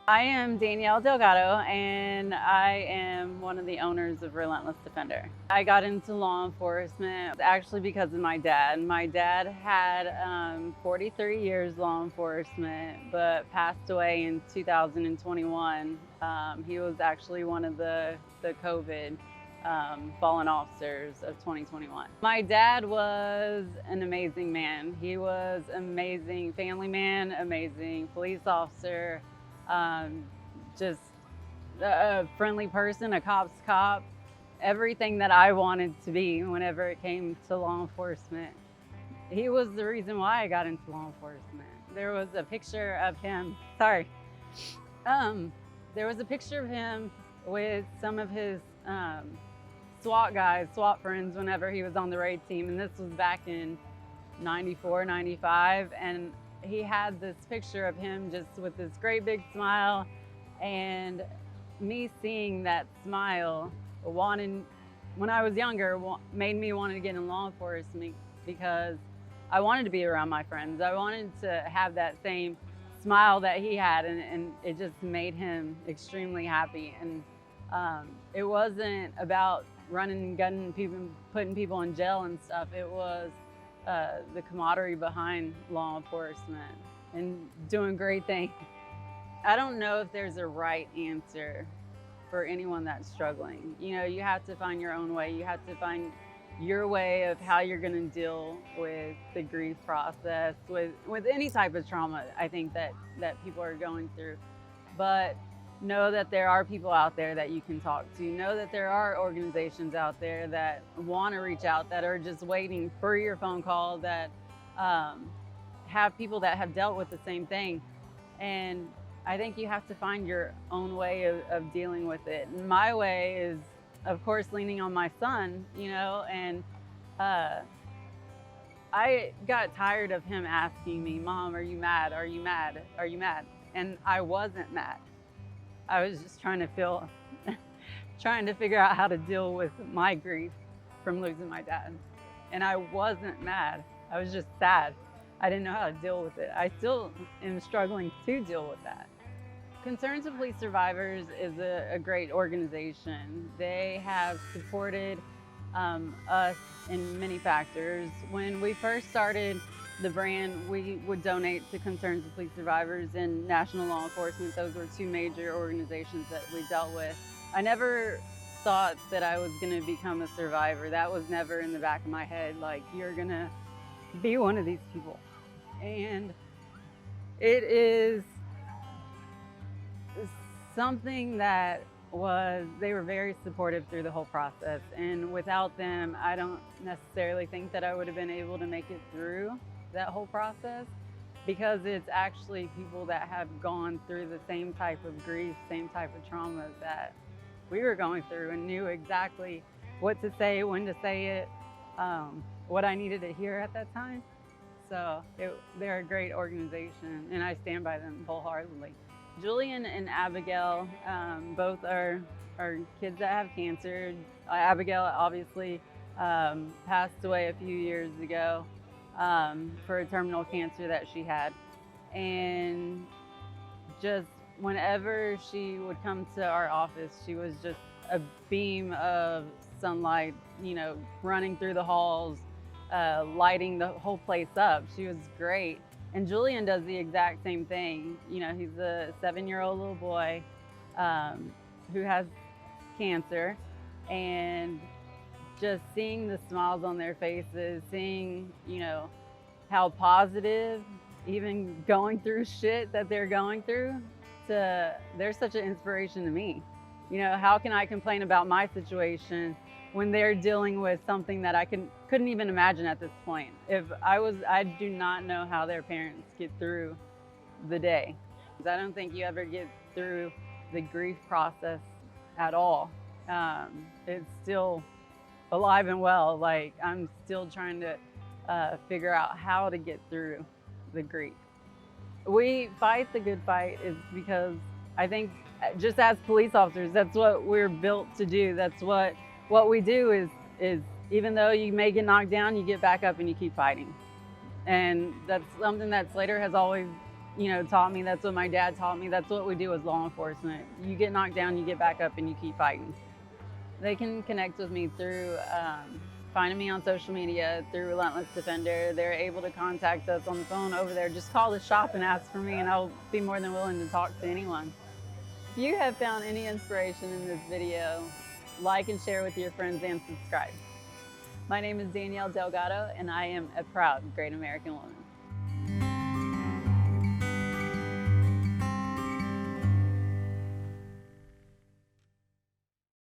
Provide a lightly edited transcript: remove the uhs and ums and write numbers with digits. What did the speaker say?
I am Danielle Delgado, and I am one of the owners of ReLEntless Defender. I got into law enforcement actually because of my dad. My dad had 43 years law enforcement, but passed away in 2021. He was actually one of the COVID fallen officers of 2021. My dad was an amazing man. He was amazing family man, amazing police officer, just a friendly person, a cop's cop, everything that I wanted to be whenever it came to law enforcement. He was the reason why I got into law enforcement. There was a picture of him, there was a picture of him with some of his SWAT guys, SWAT friends, whenever he was on the raid team. And this was back in 94, 95. And he had this picture of him just with this great big smile. And me seeing that smile, when I was younger, made me want to get in law enforcement because I wanted to be around my friends. I wanted to have that same smile that he had, and it just made him extremely happy. And it wasn't about running and gunning people, putting people in jail and stuff. It was the camaraderie behind law enforcement and doing great things. I don't know if there's a right answer for anyone that's struggling. You know, you have to find your own way. You have to find your way of how you're going to deal with the grief process, with any type of trauma, I think that people are going through. But know that there are people out there that you can talk to. Know that there are organizations out there that want to reach out, that are just waiting for your phone call, that have people that have dealt with the same thing. And I think you have to find your own way of dealing with it. And my way is, of course, leaning on my son, you know, and I got tired of him asking me, "Mom, are you mad? Are you mad? Are you mad?" And I wasn't mad. I was just trying to figure out how to deal with my grief from losing my dad. And I wasn't mad. I was just sad. I didn't know how to deal with it. I still am struggling to deal with that. Concerns of Police Survivors is a great organization. They have supported us in many factors. When we first started the brand, we would donate to Concerns of Police Survivors and National Law Enforcement. Those were two major organizations that we dealt with. I never thought that I was going to become a survivor. That was never in the back of my head, like, you're going to be one of these people. And it is something that they were very supportive through the whole process. And without them, I don't necessarily think that I would have been able to make it through that whole process, because it's actually people that have gone through the same type of grief, same type of trauma that we were going through, and knew exactly what to say, when to say it, what I needed to hear at that time. So they're a great organization, and I stand by them wholeheartedly. Julian and Abigail, both are kids that have cancer. Abigail obviously passed away a few years ago for a terminal cancer that she had. And just whenever she would come to our office, she was just a beam of sunlight, you know, running through the halls, lighting the whole place up. She was great. And Julian does the exact same thing. You know, he's a 7-year-old little boy who has cancer, and just seeing the smiles on their faces, seeing, you know, how positive, even going through shit that they're going through, they're such an inspiration to me. You know, how can I complain about my situation when they're dealing with something that I couldn't even imagine at this point? I do not know how their parents get through the day. I don't think you ever get through the grief process at all. It's still alive and well. Like, I'm still trying to figure out how to get through the grief. We fight the good fight is because I think just as police officers, that's what we're built to do. That's what we do is even though you may get knocked down, you get back up and you keep fighting. And that's something that Slater has always taught me. That's what my dad taught me. That's what we do as law enforcement. You get knocked down, you get back up, and you keep fighting. They can connect with me through finding me on social media, through ReLEntless Defender. They're able to contact us on the phone over there. Just call the shop and ask for me, and I'll be more than willing to talk to anyone. If you have found any inspiration in this video, like and share with your friends and subscribe. My name is Danielle Delgado, and I am a proud Great American Woman.